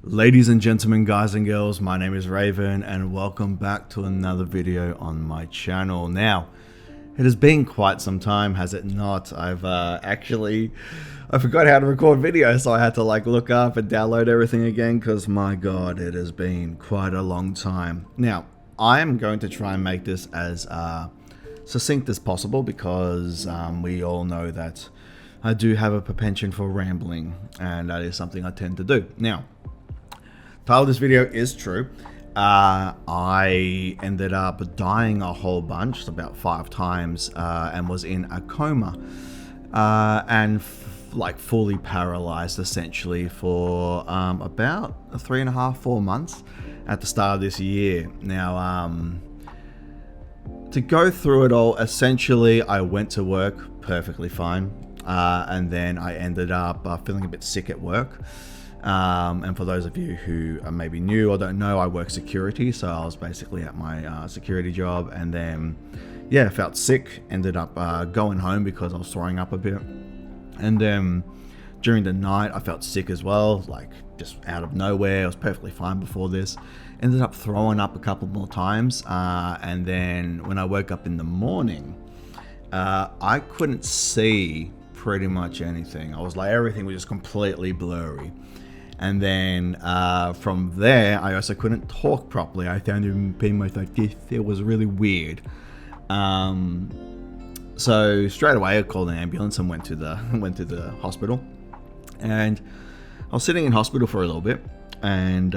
Ladies and gentlemen, guys and girls, my name is Raven and welcome back to another video on my channel. Now, it has been quite some time, has it not? I forgot how to record videos, so I had to look up and download everything again because my god, it has been quite a long time. Now, I am going to try and make this as succinct as possible because we all know that I do have a penchant for rambling, and that is something I tend to do. Now, title of this video is true. I ended up dying a whole bunch, about 5 times, and was in a coma, and fully paralyzed essentially for about 3.5-4 months at the start of this year. Now, to go through it all, essentially I went to work perfectly fine, and then I ended up feeling a bit sick at work. And for those of you who are maybe new or don't know, I work security, so I was basically at my security job, and then yeah, felt sick, ended up going home because I was throwing up a bit, and then during the night I felt sick as well, just out of nowhere. I was perfectly fine before this, ended up throwing up a couple more times, and then when I woke up in the morning, I couldn't see pretty much anything. I was everything was just completely blurry. And then from there, I also couldn't talk properly. I found being like this, it was really weird. So straight away, I called an ambulance and went to the hospital. And I was sitting in hospital for a little bit, and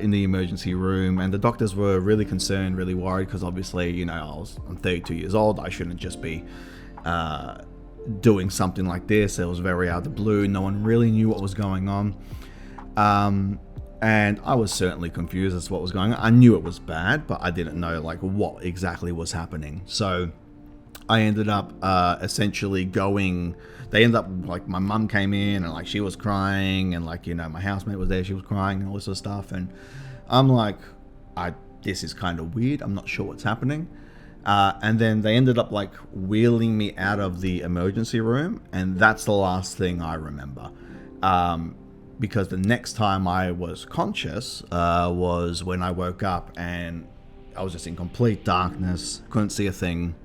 in the emergency room, and the doctors were really concerned, really worried, because obviously, I'm 32 years old. I shouldn't just be doing something like this. It was very out of the blue. No one really knew what was going on. And I was certainly confused as to what was going on. I knew it was bad, but I didn't know what exactly was happening. So I ended up essentially going. They ended up my mum came in and she was crying, and my housemate was there. She was crying and all this sort of stuff. And I'm this is kind of weird. I'm not sure what's happening. And then they ended up wheeling me out of the emergency room, and that's the last thing I remember. Because the next time I was conscious was when I woke up, and I was just in complete darkness, couldn't see a thing.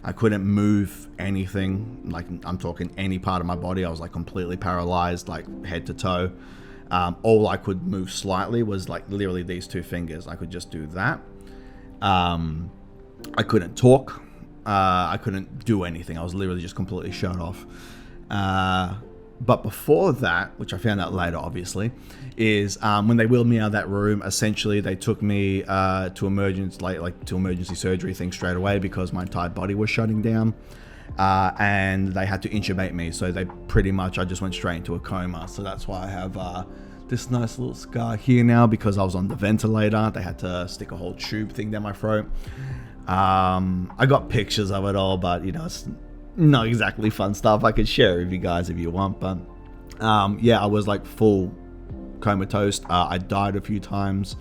I couldn't move anything, I'm talking any part of my body. I was completely paralyzed, head to toe. All I could move slightly was literally these 2 fingers. I could just do that. I couldn't talk. I couldn't do anything. I was literally just completely shut off. But before that, which I found out later, obviously, is when they wheeled me out of that room. Essentially, they took me to emergency surgery thing straight away because my entire body was shutting down, and they had to intubate me. So I just went straight into a coma. So that's why I have this nice little scar here now, because I was on the ventilator. They had to stick a whole tube thing down my throat. I got pictures of it all, but it's not exactly fun stuff. I could share with you guys if you want, but yeah, I was full comatose. I died a few times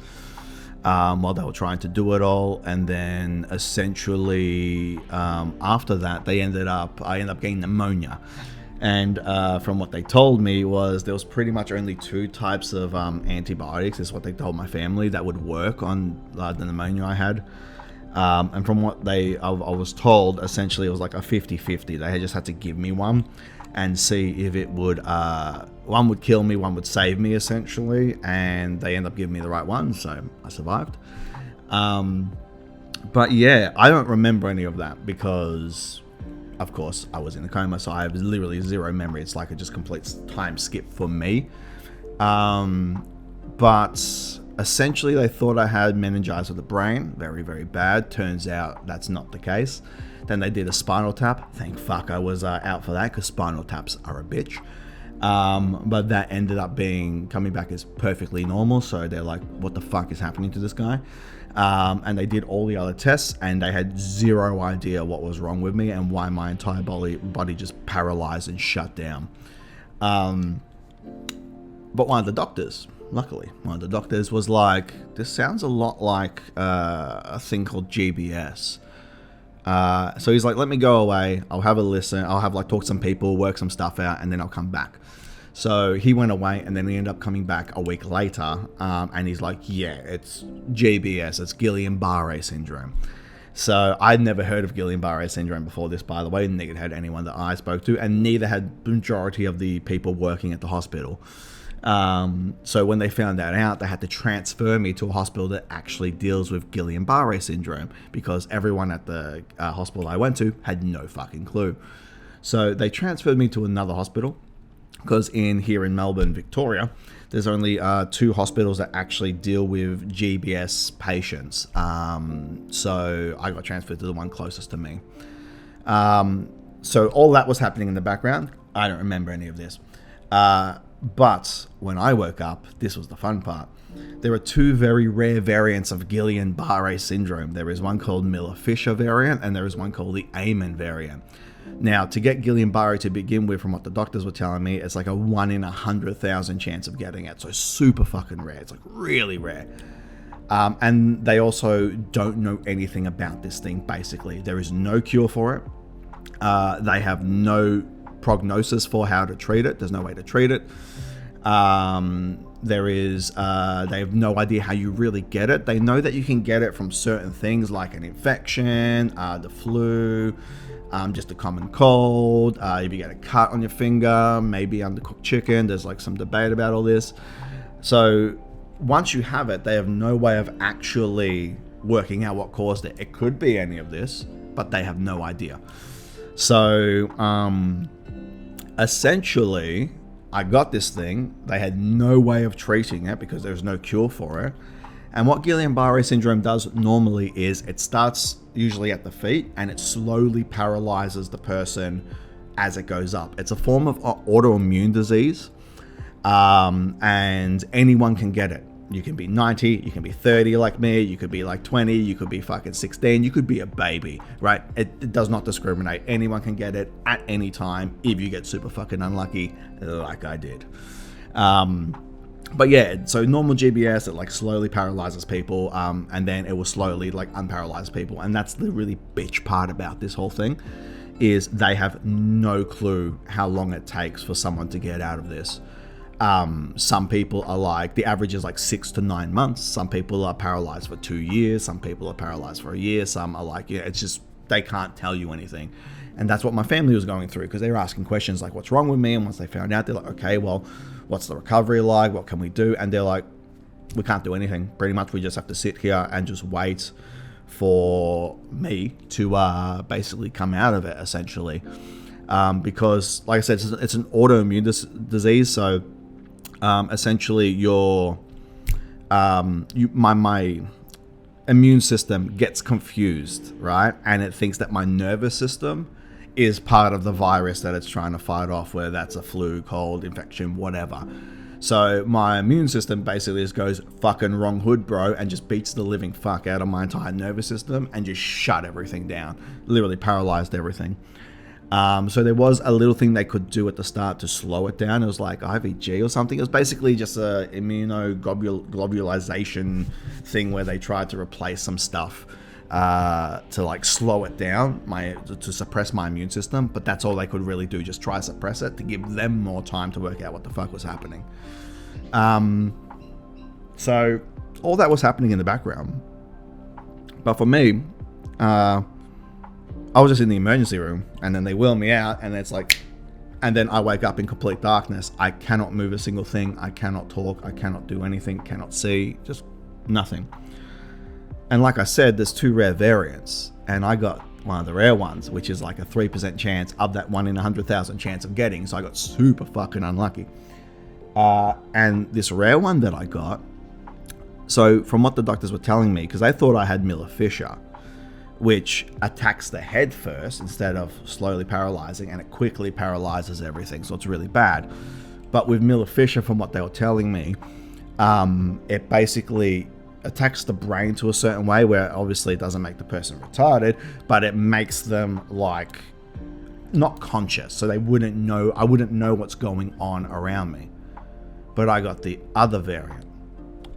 while they were trying to do it all, and then essentially after that, I ended up getting pneumonia. And from what they told me was there was pretty much only 2 types of antibiotics, is what they told my family, that would work on the pneumonia I had. And from what I was told, essentially it was a 50-50. They just had to give me one and see if it would, one would kill me, one would save me, essentially. And they ended up giving me the right one, so I survived. But yeah, I don't remember any of that because, of course, I was in a coma, so I have literally zero memory. It's a just complete time skip for me. But essentially, they thought I had meningitis of the brain. Very, very bad. Turns out that's not the case. Then they did a spinal tap. Thank fuck I was out for that, because spinal taps are a bitch. But that ended up coming back as perfectly normal. So they're what the fuck is happening to this guy? And they did all the other tests, and they had zero idea what was wrong with me and why my entire body just paralyzed and shut down. But one of the doctors, luckily, one of the doctors was this sounds a lot like a thing called GBS. So he's let me go away. I'll have a listen. I'll have talk to some people, work some stuff out, and then I'll come back. So he went away, and then he ended up coming back a week later, and he's like, yeah, it's GBS, it's Guillain-Barré syndrome. So I'd never heard of Guillain-Barré syndrome before this, by the way. Neither had anyone that I spoke to, and neither had the majority of the people working at the hospital. So when they found that out, they had to transfer me to a hospital that actually deals with Guillain-Barré syndrome, because everyone at the hospital I went to had no fucking clue. So they transferred me to another hospital, because here in Melbourne, Victoria, there's only 2 hospitals that actually deal with GBS patients. So I got transferred to the one closest to me. So all that was happening in the background. I don't remember any of this. But when I woke up, this was the fun part. There are 2 very rare variants of Guillain-Barré syndrome. There is one called Miller-Fisher variant, and there is one called the Amen variant. Now, to get Guillain-Barré to begin with, from what the doctors were telling me, it's like a 1 in 100,000 chance of getting it. So super fucking rare. It's like really rare. And they also don't know anything about this thing, basically. There is no cure for it. They have no prognosis for how to treat it. There's no way to treat it. They have no idea how you really get it. They know that you can get it from certain things like an infection, the flu, just a common cold, if you get a cut on your finger, maybe undercooked chicken. There's like some debate about all this. So once you have it, they have no way of actually working out what caused it. It could be any of this, but they have no idea. So essentially, I got this thing. They had no way of treating it because there's no cure for it. And what Guillain-Barré syndrome does normally is it starts usually at the feet, and it slowly paralyzes the person as it goes up. It's a form of autoimmune disease, and anyone can get it. You can be 90, you can be 30 like me, you could be like 20, you could be fucking 16, you could be a baby, right? It does not discriminate. Anyone can get it at any time if you get super fucking unlucky like I did. But yeah, so normal GBS, it like slowly paralyzes people, and then it will slowly like unparalyze people. And that's the really bitch part about this whole thing, is they have no clue how long it takes for someone to get out of this. Some people are like, the average is like 6 to 9 months. Some people are paralyzed for 2 years. Some people are paralyzed for a year. Some are like, yeah, it's just, they can't tell you anything. And that's what my family was going through, because they were asking questions like, what's wrong with me? And once they found out, they're like, okay, well, what's the recovery like? What can we do? And they're like, we can't do anything. Pretty much we just have to sit here and just wait for me to basically come out of it, essentially. Because, like I said, it's an autoimmune disease. So essentially my immune system gets confused, right? And it thinks that my nervous system is part of the virus that it's trying to fight off, whether that's a flu, cold, infection, whatever. So my immune system basically just goes, fucking wrong hood, bro, and just beats the living fuck out of my entire nervous system and just shut everything down. Literally paralyzed everything. So there was a little thing they could do at the start to slow it down. It was like IVG or something. It was basically just a immunoglobulization thing where they tried to replace some stuff to like slow it down, to suppress my immune system. But that's all they could really do, just try to suppress it to give them more time to work out what the fuck was happening. So all that was happening in the background. But for me, I was just in the emergency room, and then they wheel me out, and it's like, and then I wake up in complete darkness. I cannot move a single thing. I cannot talk. I cannot do anything. Cannot see. Just nothing. And like I said, there's 2 rare variants, and I got one of the rare ones, which is like a 3% chance of that 1 in 100,000 chance of getting. So I got super fucking unlucky. And this rare one that I got, so from what the doctors were telling me, because they thought I had Miller-Fisher, which attacks the head first instead of slowly paralyzing, and it quickly paralyzes everything, so it's really bad. But with Miller-Fisher, from what they were telling me, it basically attacks the brain to a certain way where obviously it doesn't make the person retarded, but it makes them like not conscious, so I wouldn't know what's going on around me. But I got the other variant.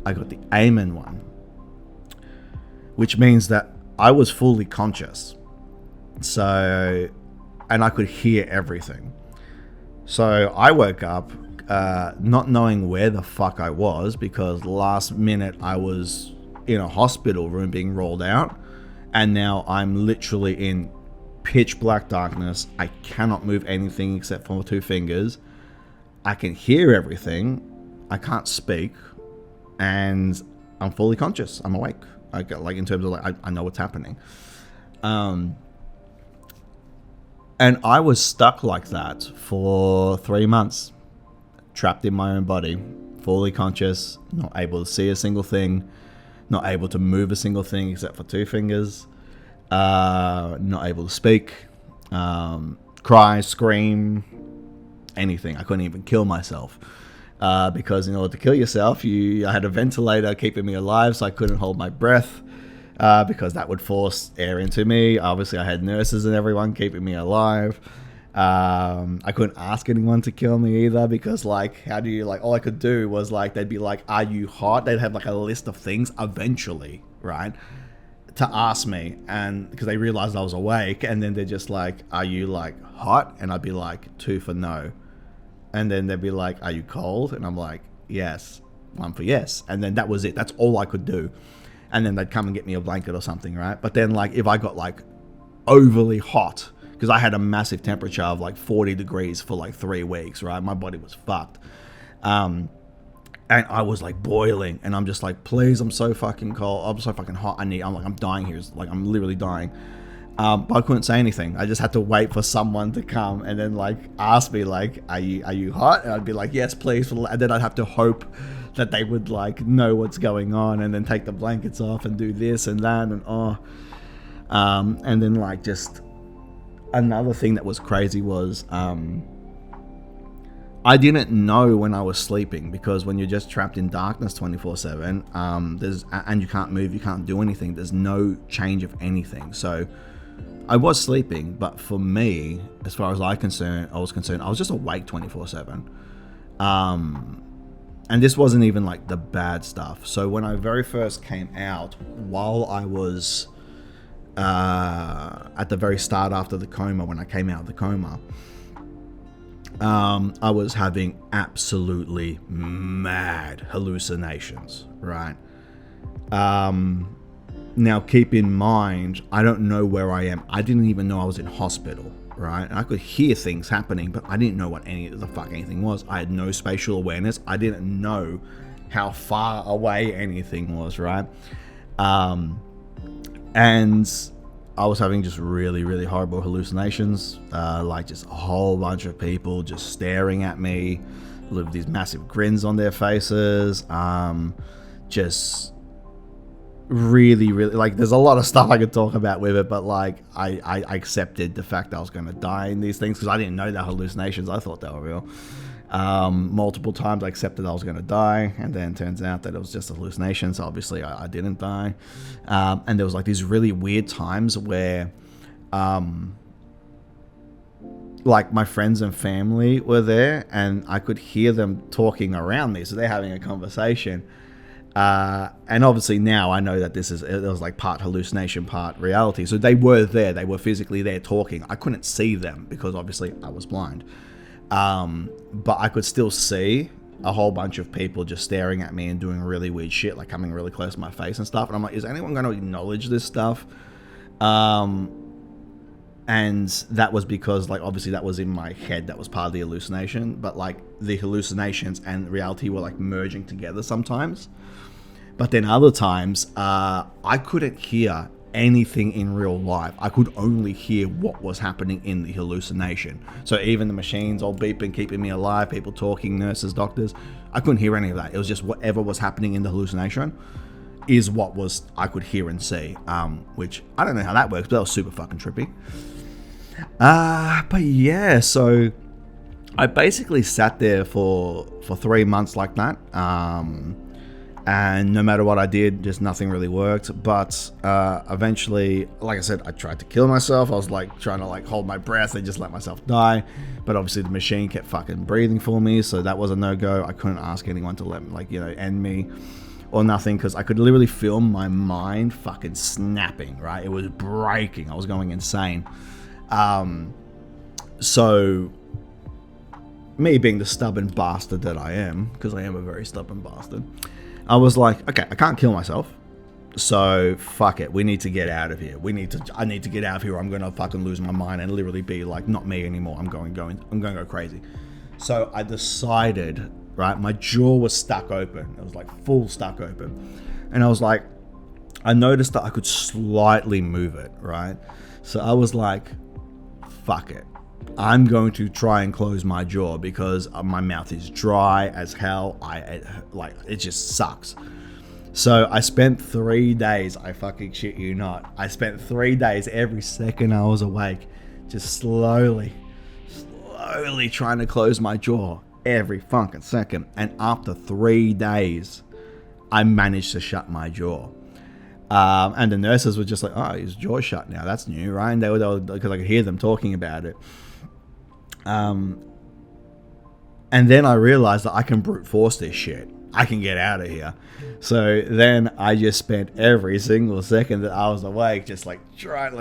I got the Amen one, which means that I was fully conscious. So, and I could hear everything. So I woke up, not knowing where the fuck I was, because last minute I was in a hospital room being rolled out, and now I'm literally in pitch black darkness. I cannot move anything except for 2 fingers. I can hear everything. I can't speak, and I'm fully conscious. I'm awake. I get, like, in terms of, like, I know what's happening. And I was stuck like that for 3 months, trapped in my own body, fully conscious, not able to see a single thing, not able to move a single thing except for 2 fingers, not able to speak, cry, scream, anything. I couldn't even kill myself, because in order to kill yourself, I had a ventilator keeping me alive, so I couldn't hold my breath, because that would force air into me. Obviously, I had nurses and everyone keeping me alive. I couldn't ask anyone to kill me either, because, like, how do you, like, all I could do was, like, they'd be like, are you hot? They'd have, like, a list of things eventually, right, to ask me, and because they realized I was awake, and then they're just like, are you, like, hot? And I'd be like, 2 for no. And then they'd be like, are you cold? And I'm like, yes. 1 for yes. And then that was it. That's all I could do. And then they'd come and get me a blanket or something, right? But then, like, if I got, like, overly hot, because I had a massive temperature of, like, 40 degrees for, like, 3 weeks, right? My body was fucked. And I was, like, boiling. And I'm just like, please, I'm so fucking cold. I'm so fucking hot. I'm dying here. Like, I'm literally dying. But I couldn't say anything. I just had to wait for someone to come and then, like, ask me, like, are you hot? And I'd be like, yes, please. And then I'd have to hope that they would, like, know what's going on, and then take the blankets off and do this and that, and and then, like, just another thing that was crazy was I didn't know when I was sleeping, because when you're just trapped in darkness 24/7, and you can't move, you can't do anything. There's no change of anything. So I was sleeping, but for me, as far as I was concerned, I was just awake 24/7. And this wasn't even, like, the bad stuff. So when I very first came out, while I was at the very start after the coma, when I came out of the coma, I was having absolutely mad hallucinations, right? Now, keep in mind, I don't know where I am. I didn't even know I was in hospital, right? And I could hear things happening, but I didn't know what anything was. I had no spatial awareness. I didn't know how far away anything was, right? And I was having just really, really horrible hallucinations, like just a whole bunch of people just staring at me with these massive grins on their faces, just really, really, like, there's a lot of stuff I could talk about with it, but, like, I accepted the fact that I was going to die in these things, because I didn't know they're hallucinations. I thought they were real. Multiple times I accepted I was going to die, and then turns out that it was just a hallucination, so obviously I didn't die. And there was, like, these really weird times where like, my friends and family were there, and I could hear them talking around me, so they're having a conversation. And obviously now I know that it was like part hallucination, part reality. So they were there, they were physically there talking. I couldn't see them because obviously I was blind. But I could still see a whole bunch of people just staring at me and doing really weird shit, like coming really close to my face and stuff. And I'm like, is anyone going to acknowledge this stuff? And that was because, like, obviously that was in my head. That was part of the hallucination. But, like, the hallucinations and reality were, like, merging together sometimes. But then other times, I couldn't hear anything in real life. I could only hear what was happening in the hallucination. So even the machines all beeping, keeping me alive, people talking, nurses, doctors, I couldn't hear any of that. It was just whatever was happening in the hallucination is what I could hear and see, which I don't know how that works, but that was super fucking trippy. But yeah, so I basically sat there for 3 months like that. And no matter what I did, just nothing really worked. But eventually, like I said, I tried to kill myself. I was like trying to like hold my breath and just let myself die. But obviously the machine kept fucking breathing for me, so that was a no-go. I couldn't ask anyone to let me, like, you know, end me or nothing, because I could literally feel my mind fucking snapping, right? It was breaking. I was going insane. So me being the stubborn bastard that I am, because I am a very stubborn bastard, I was like, okay, I can't kill myself. So fuck it. We need to get out of here. I need to get out of here. Or I'm gonna fucking lose my mind and literally be like not me anymore. I'm gonna go crazy. So I decided, right? My jaw was stuck open. It was like full stuck open, and I was like, I noticed that I could slightly move it, right? So I was like, fuck it. I'm going to try and close my jaw because my mouth is dry as hell. It just sucks. So I spent 3 days, I fucking shit you not, I spent 3 days every second I was awake, just slowly trying to close my jaw every fucking second. And after 3 days, I managed to shut my jaw. And the nurses were just like, oh, his jaw's shut now. That's new, right? And they were because I could hear them talking about it. And then I realized that I can brute force this shit. I can get out of here. So then I just spent every single second that I was awake just like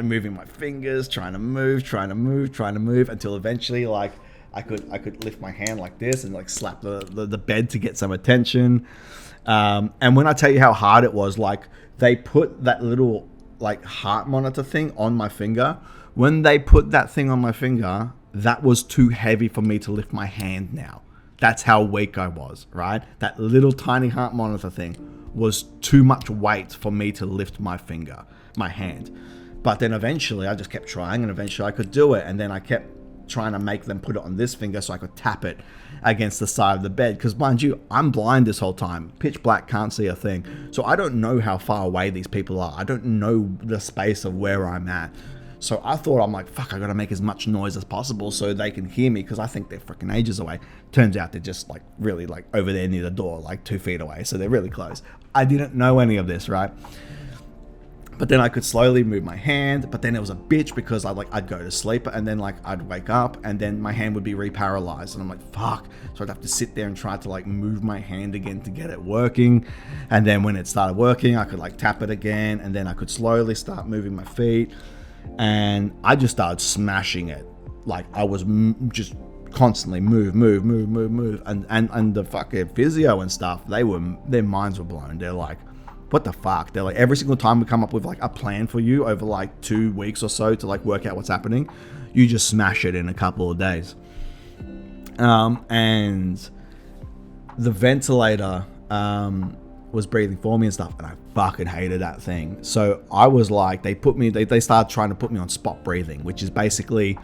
moving my fingers, trying to move until eventually like I could lift my hand like this and like slap the bed to get some attention. And when I tell you how hard it was, like they put that little like heart monitor thing on my finger. When they put that thing on my finger, that was too heavy for me to lift my hand now. That's how weak I was, right? That little tiny heart monitor thing was too much weight for me to lift my hand. But then eventually I just kept trying and eventually I could do it. And then I kept trying to make them put it on this finger so I could tap it against the side of the bed. Because mind you, I'm blind this whole time. Pitch black, can't see a thing. So I don't know how far away these people are. I don't know the space of where I'm at. So I thought, I'm like, fuck, I gotta make as much noise as possible so they can hear me because I think they're freaking ages away. Turns out they're just like really like over there near the door, like 2 feet away. So they're really close. I didn't know any of this, right? But then I could slowly move my hand, but then it was a bitch because I'd go to sleep and then like I'd wake up and then my hand would be reparalyzed and I'm like, fuck. So I'd have to sit there and try to like move my hand again to get it working. And then when it started working, I could like tap it again and then I could slowly start moving my feet. And I just started smashing it. Like I was just constantly move. And the fucking physio and stuff, their minds were blown. They're like, what the fuck? They're like, every single time we come up with like a plan for you over like 2 weeks or so to like work out what's happening, you just smash it in a couple of days. And the ventilator was breathing for me and stuff, and I fucking hated that thing. So I was like, they started trying to put me on spot breathing, which is basically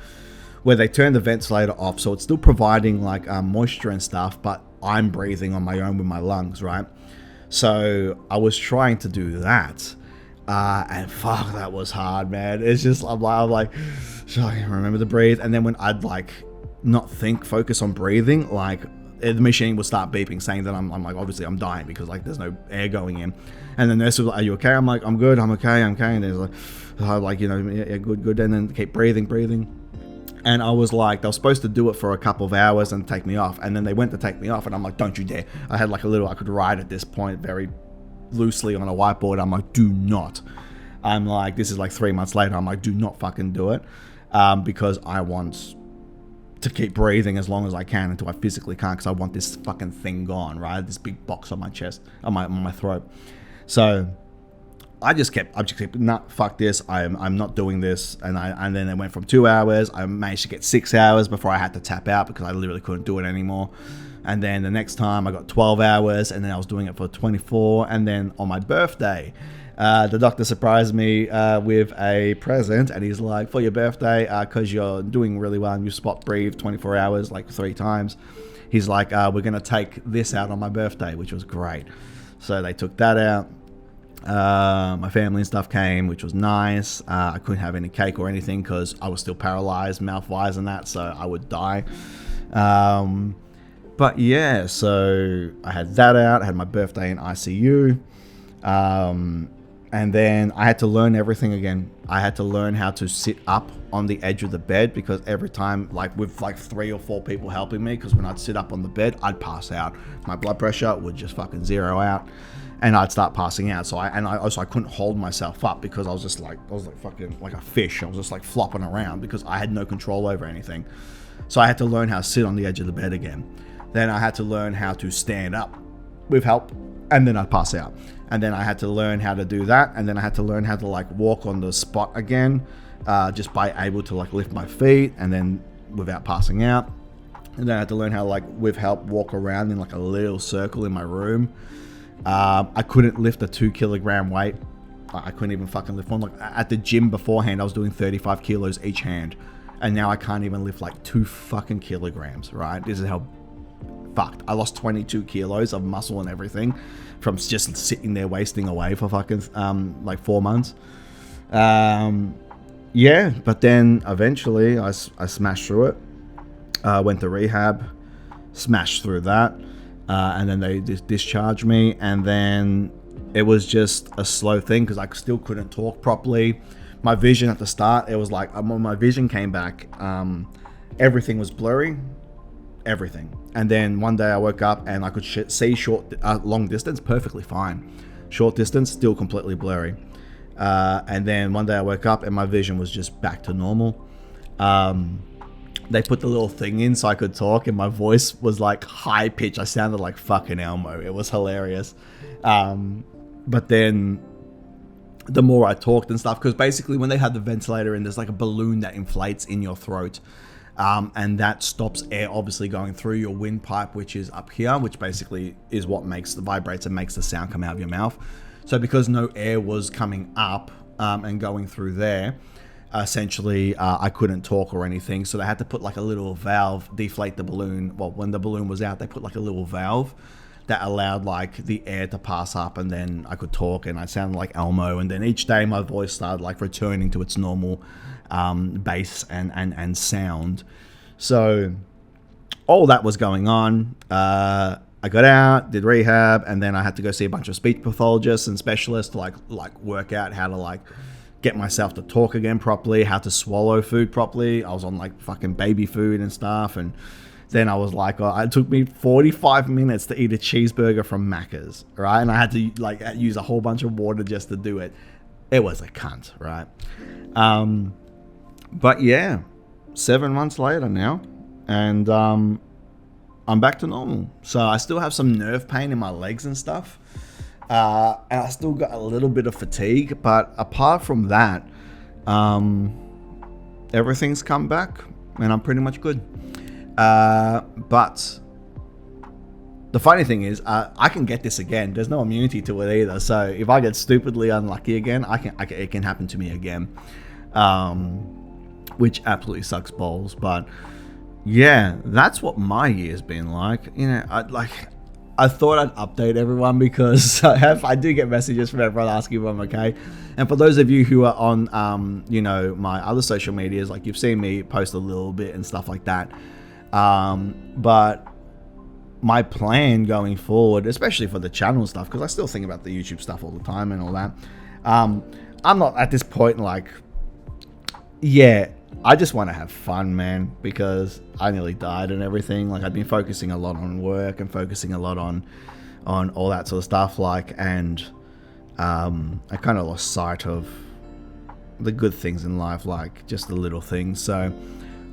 where they turn the ventilator off, so it's still providing like moisture and stuff, but I'm breathing on my own with my lungs, right? So I was trying to do that, and fuck, that was hard, man. It's just I'm like, so I remember to breathe, and then when I'd like not focus on breathing, like the machine would start beeping saying that I'm like, obviously I'm dying because like there's no air going in. And the nurse was like, are you okay? I'm like, I'm good, I'm okay. And there's like, you know, yeah, good. And then keep breathing. And I was like, they were supposed to do it for a couple of hours and take me off. And then they went to take me off and I'm like, don't you dare. I had like I could write at this point very loosely on a whiteboard. I'm like, do not. I'm like, this is like 3 months later. I'm like, do not fucking do it. Because I want to keep breathing as long as I can until I physically can't, because I want this fucking thing gone, right? This big box on my chest, on my throat. So I just kept, nah, fuck this. I'm not doing this. And then it went from 2 hours. I managed to get 6 hours before I had to tap out because I literally couldn't do it anymore. And then the next time I got 12 hours, and then I was doing it for 24. And then on my birthday, the doctor surprised me with a present, and he's like, for your birthday, because you're doing really well and you spot breathe 24 hours like 3 times, he's like, we're going to take this out on my birthday, which was great. So they took that out. My family and stuff came, which was nice. I couldn't have any cake or anything because I was still paralyzed mouth-wise and that, so I would die. But yeah, so I had that out. I had my birthday in ICU. And then I had to learn everything again. I had to learn how to sit up on the edge of the bed, because every time, like with like 3 or 4 people helping me, because when I'd sit up on the bed, I'd pass out. My blood pressure would just fucking zero out, and I'd start passing out. So I couldn't hold myself up because I was like fucking like a fish. I was just like flopping around because I had no control over anything. So I had to learn how to sit on the edge of the bed again. Then I had to learn how to stand up with help, and then I'd pass out. And then I had to learn how to do that, and then I had to learn how to like walk on the spot again, just by able to like lift my feet and then without passing out. And then I had to learn how to like with help walk around in like a little circle in my room. I couldn't lift a 2 kilogram weight. I couldn't even fucking lift one. Like at the gym beforehand, I was doing 35 kilos each hand, and now I can't even lift like 2 fucking kilograms. Right? This is how fucked. I lost 22 kilos of muscle and everything from just sitting there wasting away for fucking like 4 months. Yeah, but then eventually I smashed through it. Went to rehab, smashed through that, and then they discharged me, and then it was just a slow thing because I still couldn't talk properly. My vision at the start, it was like when my vision came back, everything was blurry, everything. And then one day I woke up and I could see long distance perfectly fine. Short distance, still completely blurry. And then one day I woke up and my vision was just back to normal. They put the little thing in so I could talk, and my voice was like high pitch. I sounded like fucking Elmo. It was hilarious. But then the more I talked and stuff, because basically when they had the ventilator in, there's like a balloon that inflates in your throat. And that stops air obviously going through your windpipe, which is up here, which basically is what vibrates and makes the sound come out of your mouth. So because no air was coming up and going through there, essentially I couldn't talk or anything. So they had to put like a little valve, deflate the balloon. Well, when the balloon was out, they put like a little valve that allowed like the air to pass up, and then I could talk, and I sounded like Elmo. And then each day my voice started like returning to its normal bass and sound. So all that was going on. I got out, did rehab, and then I had to go see a bunch of speech pathologists and specialists to like work out how to like get myself to talk again properly, how to swallow food properly. I was on like fucking baby food and stuff, and then I was like, it took me 45 minutes to eat a cheeseburger from Macca's, right? And I had to like use a whole bunch of water just to do it. It was a cunt, right? But yeah, 7 months later now, and I'm back to normal. So I still have some nerve pain in my legs and stuff. And I still got a little bit of fatigue, but apart from that, everything's come back and I'm pretty much good. But the funny thing is, I can get this again. There's no immunity to it either. So if I get stupidly unlucky again, it can happen to me again, which absolutely sucks balls. But yeah, that's what my year's been like. You know, I thought I'd update everyone because I do get messages from everyone asking if I'm okay. And for those of you who are on, you know, my other social medias, like you've seen me post a little bit and stuff like that. But my plan going forward, especially for the channel stuff, because I still think about the YouTube stuff all the time and all that. I'm not at this point like, yeah, I just want to have fun, man, because I nearly died and everything. Like, I've been focusing a lot on work and focusing a lot on all that sort of stuff. Like, and I kind of lost sight of the good things in life, like just the little things. So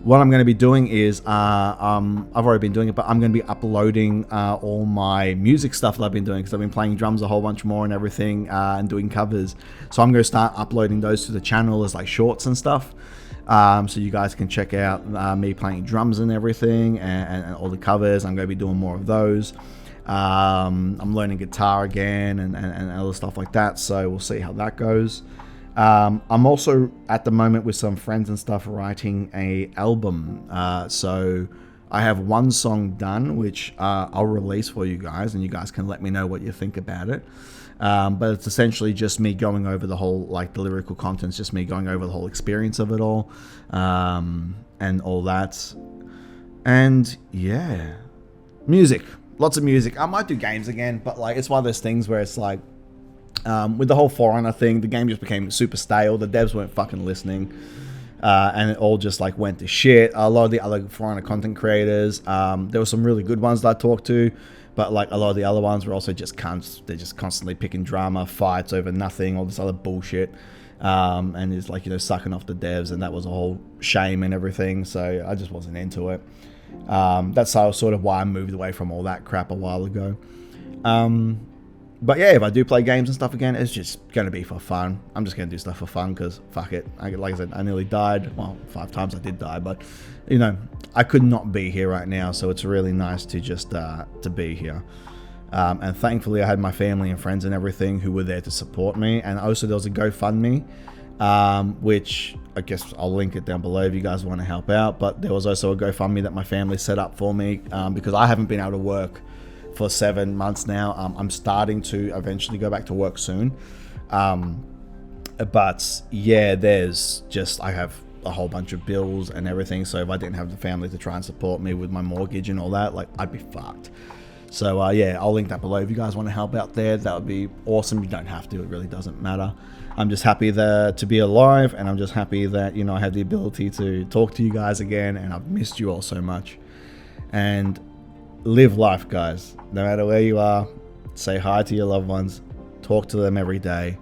what I'm going to be doing is, I've already been doing it, but I'm going to be uploading all my music stuff that I've been doing, because I've been playing drums a whole bunch more and everything, and doing covers. So I'm going to start uploading those to the channel as like shorts and stuff. So you guys can check out me playing drums and everything, and all the covers. I'm going to be doing more of those. I'm learning guitar again and other stuff like that. So we'll see how that goes. I'm also at the moment with some friends and stuff writing a album. So I have one song done, which I'll release for you guys, and you guys can let me know what you think about it. But it's essentially just me going over the whole, like the lyrical content's just me going over the whole experience of it all, and all that. And yeah, music, lots of music. I might do games again, but like it's one of those things where it's like, with the whole For Honor thing, the game just became super stale. The devs weren't fucking listening, and it all just like went to shit. A lot of the other For Honor content creators, there were some really good ones that I talked to, But like a lot of the other ones were also just cunts. They're just constantly picking drama, fights over nothing, all this other bullshit. And it's like, you know, sucking off the devs, and that was a whole shame and everything. So I just wasn't into it. That's sort of why I moved away from all that crap a while ago. But yeah, if I do play games and stuff again, it's just going to be for fun. I'm just going to do stuff for fun because fuck it. Like I said, I nearly died. Well, 5 times I did die, but you know, I could not be here right now. So it's really nice to just to be here. And thankfully I had my family and friends and everything who were there to support me. And also there was a GoFundMe, which I guess I'll link it down below if you guys want to help out. But there was also a GoFundMe that my family set up for me because I haven't been able to work for 7 months now. I'm starting to eventually go back to work soon. But yeah, I have a whole bunch of bills and everything. So if I didn't have the family to try and support me with my mortgage and all that, like I'd be fucked. So yeah, I'll link that below if you guys want to help out there. That would be awesome. You don't have to, it really doesn't matter. I'm just happy to be alive, and I'm just happy that, you know, I have the ability to talk to you guys again, and I've missed you all so much. And live life, guys. No matter where you are, say hi to your loved ones, talk to them every day.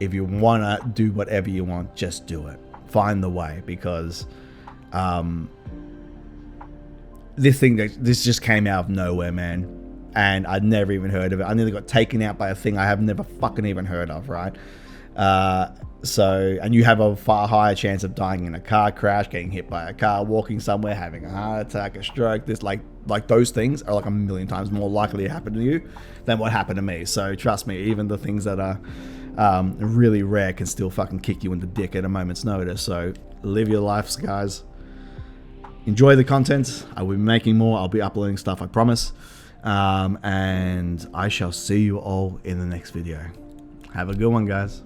If you want to do whatever you want, just do it. Find the way, because this just came out of nowhere, man. And I'd never even heard of it. I nearly got taken out by a thing I have never fucking even heard of, right? And you have a far higher chance of dying in a car crash, getting hit by a car, walking somewhere, having a heart attack, a stroke. This like those things are like a million times more likely to happen to you than what happened to me. So trust me, even the things that are really rare can still fucking kick you in the dick at a moment's notice. So live your lives, guys. Enjoy the content. I will be making more. I'll be uploading stuff, I promise. And I shall see you all in the next video. Have a good one, guys.